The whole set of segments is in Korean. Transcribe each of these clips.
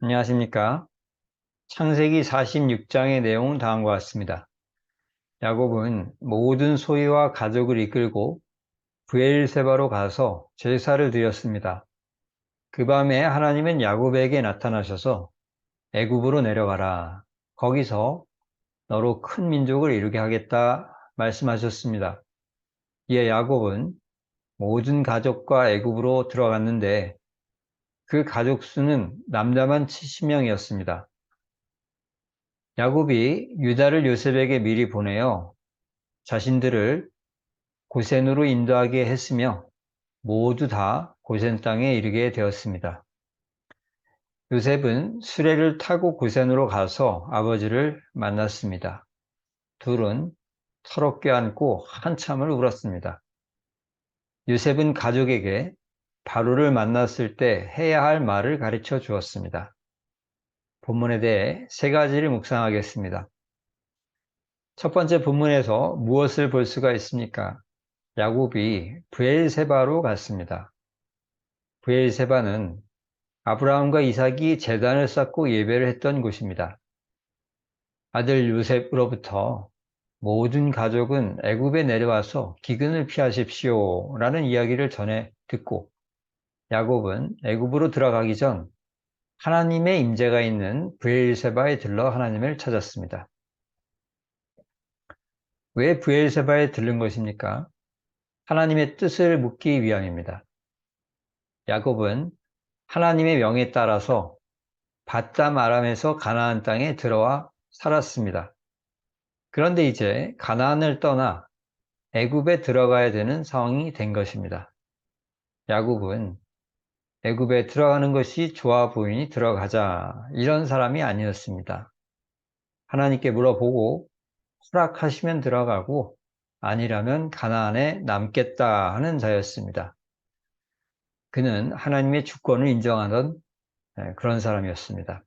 안녕하십니까. 창세기 46장의 내용은 다음과 같습니다. 야곱은 모든 소유와 가족을 이끌고 브엘세바로 가서 제사를 드렸습니다. 그 밤에 하나님은 야곱에게 나타나셔서 애굽으로 내려가라. 거기서 너로 큰 민족을 이루게 하겠다 말씀하셨습니다. 이에 야곱은 모든 가족과 애굽으로 들어갔는데 그 가족 수는 남자만 70명이었습니다. 야곱이 유다를 요셉에게 미리 보내어 자신들을 고센으로 인도하게 했으며 모두 다 고센 땅에 이르게 되었습니다. 요셉은 수레를 타고 고센으로 가서 아버지를 만났습니다. 둘은 서로 껴안고 한참을 울었습니다. 요셉은 가족에게 바로를 만났을 때 해야 할 말을 가르쳐 주었습니다. 본문에 대해 세 가지를 묵상하겠습니다. 첫 번째 본문에서 무엇을 볼 수가 있습니까? 야곱이 브엘세바로 갔습니다. 브엘세바는 아브라함과 이삭이 제단을 쌓고 예배를 했던 곳입니다. 아들 요셉으로부터 모든 가족은 애굽에 내려와서 기근을 피하십시오 라는 이야기를 전해 듣고 야곱은 애굽으로 들어가기 전 하나님의 임재가 있는 브엘세바에 들러 하나님을 찾았습니다. 왜 브엘세바에 들른 것입니까? 하나님의 뜻을 묻기 위함입니다. 야곱은 하나님의 명에 따라서 밧담 아람에서 가나안 땅에 들어와 살았습니다. 그런데 이제 가나안을 떠나 애굽에 들어가야 되는 상황이 된 것입니다. 야곱은 애굽에 들어가는 것이 좋아 보이니 들어가자 이런 사람이 아니었습니다. 하나님께 물어보고 허락하시면 들어가고 아니라면 가나안에 남겠다 하는 자였습니다. 그는 하나님의 주권을 인정하던 그런 사람이었습니다.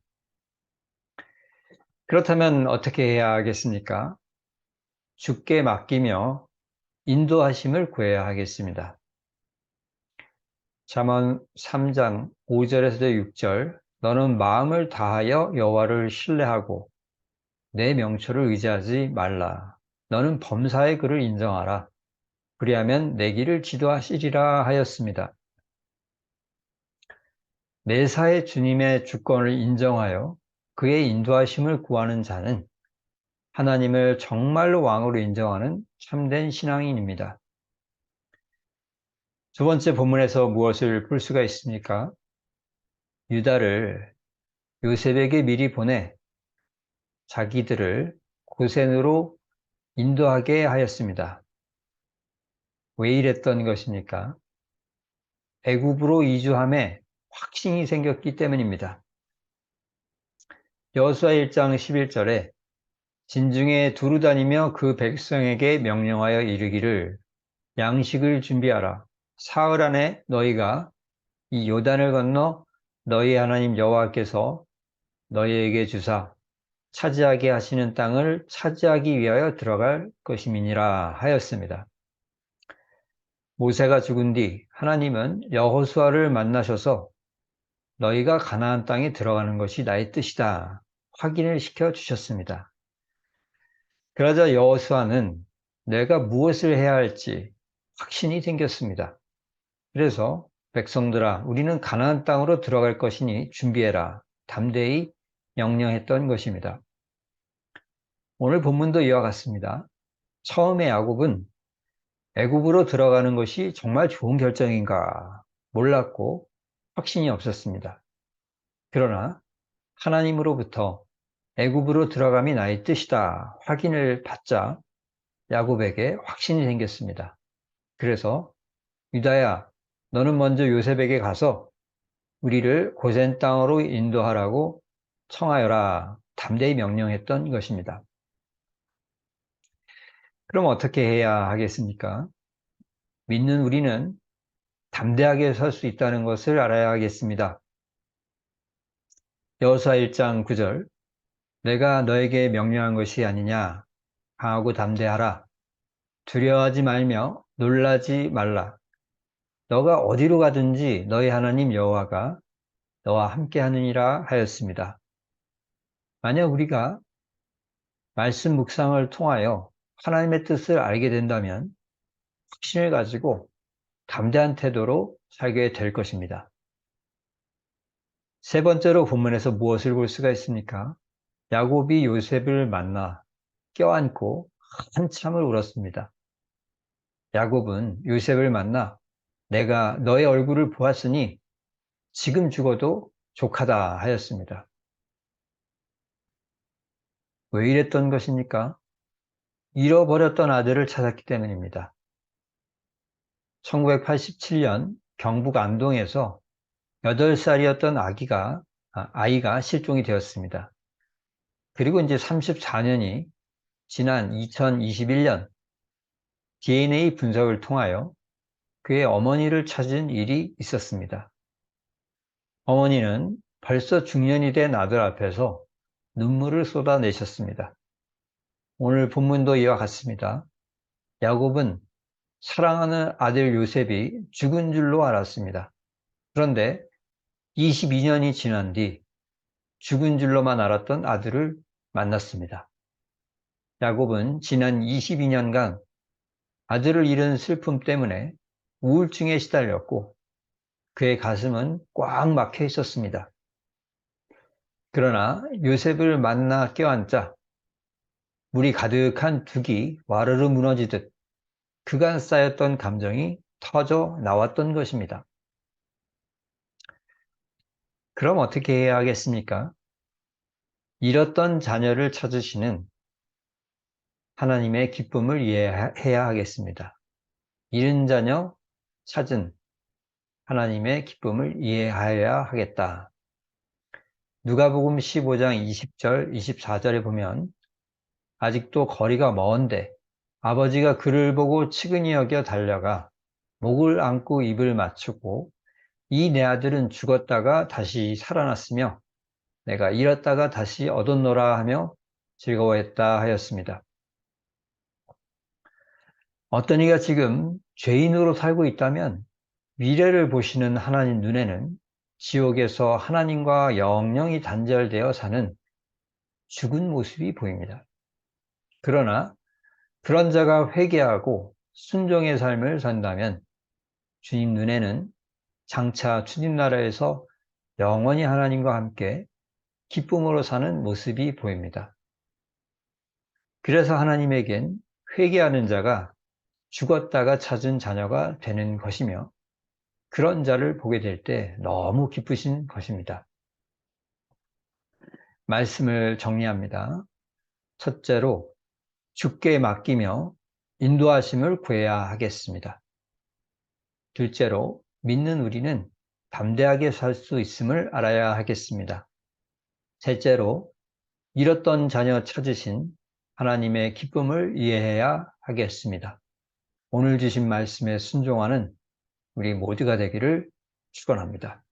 그렇다면 어떻게 해야 하겠습니까? 주께 맡기며 인도하심을 구해야 하겠습니다. 잠언 3장 5절에서 6절 너는 마음을 다하여 여호와를 신뢰하고 내 명초를 의지하지 말라. 너는 범사의 그를 인정하라. 그리하면 내 길을 지도하시리라 하였습니다. 매사에 주님의 주권을 인정하여 그의 인도하심을 구하는 자는 하나님을 정말로 왕으로 인정하는 참된 신앙인입니다. 두 번째 본문에서 무엇을 볼 수가 있습니까? 유다를 요셉에게 미리 보내 자기들을 고센으로 인도하게 하였습니다. 왜 이랬던 것입니까? 애굽으로 이주함에 확신이 생겼기 때문입니다. 여호수아 1장 11절에 진중에 두루 다니며 그 백성에게 명령하여 이르기를 양식을 준비하라. 사흘 안에 너희가 이 요단을 건너 너희 하나님 여호와께서 너희에게 주사 차지하게 하시는 땅을 차지하기 위하여 들어갈 것임이니라 하였습니다. 모세가 죽은 뒤 하나님은 여호수아를 만나셔서 너희가 가나안 땅에 들어가는 것이 나의 뜻이다 확인을 시켜 주셨습니다. 그러자 여호수아는 내가 무엇을 해야 할지 확신이 생겼습니다. 그래서 백성들아 우리는 가나안 땅으로 들어갈 것이니 준비해라 담대히 명령했던 것입니다. 오늘 본문도 이와 같습니다. 처음에 야곱은 애굽으로 들어가는 것이 정말 좋은 결정인가 몰랐고 확신이 없었습니다. 그러나 하나님으로부터 애굽으로 들어감이 나의 뜻이다 확인을 받자 야곱에게 확신이 생겼습니다. 그래서 유다야 너는 먼저 요셉에게 가서 우리를 고센 땅으로 인도하라고 청하여라 담대히 명령했던 것입니다. 그럼 어떻게 해야 하겠습니까? 믿는 우리는 담대하게 설 수 있다는 것을 알아야 하겠습니다. 여호수아 1장 9절 내가 너에게 명령한 것이 아니냐 강하고 담대하라 두려워하지 말며 놀라지 말라 너가 어디로 가든지 너희 하나님 여호와가 너와 함께 하느니라 하였습니다. 만약 우리가 말씀 묵상을 통하여 하나님의 뜻을 알게 된다면 확신을 가지고 담대한 태도로 살게 될 것입니다. 세 번째로 본문에서 무엇을 볼 수가 있습니까? 야곱이 요셉을 만나 껴안고 한참을 울었습니다. 야곱은 요셉을 만나 내가 너의 얼굴을 보았으니 지금 죽어도 족하다 하였습니다. 왜 이랬던 것입니까? 잃어버렸던 아들을 찾았기 때문입니다. 1987년 경북 안동에서 8살이었던 아이가 실종이 되었습니다. 그리고 이제 34년이 지난 2021년 DNA 분석을 통하여 그의 어머니를 찾은 일이 있었습니다. 어머니는 벌써 중년이 된 아들 앞에서 눈물을 쏟아내셨습니다. 오늘 본문도 이와 같습니다. 야곱은 사랑하는 아들 요셉이 죽은 줄로 알았습니다. 그런데 22년이 지난 뒤 죽은 줄로만 알았던 아들을 만났습니다. 야곱은 지난 22년간 아들을 잃은 슬픔 때문에 우울증에 시달렸고 그의 가슴은 꽉 막혀 있었습니다. 그러나 요셉을 만나 껴안자 물이 가득한 둑이 와르르 무너지듯 그간 쌓였던 감정이 터져 나왔던 것입니다. 그럼 어떻게 해야 하겠습니까? 잃었던 자녀를 찾으시는 하나님의 기쁨을 이해해야 하겠습니다. 잃은 자녀 찾은 하나님의 기쁨을 이해하여야 하겠다. 누가복음 15장 20절, 24절에 보면 아직도 거리가 먼데 아버지가 그를 보고 측은히 여겨 달려가 목을 안고 입을 맞추고 이 내 아들은 죽었다가 다시 살아났으며 내가 잃었다가 다시 얻었노라 하며 즐거워했다 하였습니다. 어떤 이가 지금 죄인으로 살고 있다면 미래를 보시는 하나님 눈에는 지옥에서 하나님과 영영이 단절되어 사는 죽은 모습이 보입니다. 그러나 그런 자가 회개하고 순종의 삶을 산다면 주님 눈에는 장차 주님 나라에서 영원히 하나님과 함께 기쁨으로 사는 모습이 보입니다. 그래서 하나님에겐 회개하는 자가 죽었다가 찾은 자녀가 되는 것이며 그런 자를 보게 될 때 너무 기쁘신 것입니다. 말씀을 정리합니다. 첫째로 주께 맡기며 인도하심을 구해야 하겠습니다. 둘째로 믿는 우리는 담대하게 살 수 있음을 알아야 하겠습니다. 셋째로 잃었던 자녀 찾으신 하나님의 기쁨을 이해해야 하겠습니다. 오늘 주신 말씀에 순종하는 우리 모두가 되기를 축원합니다.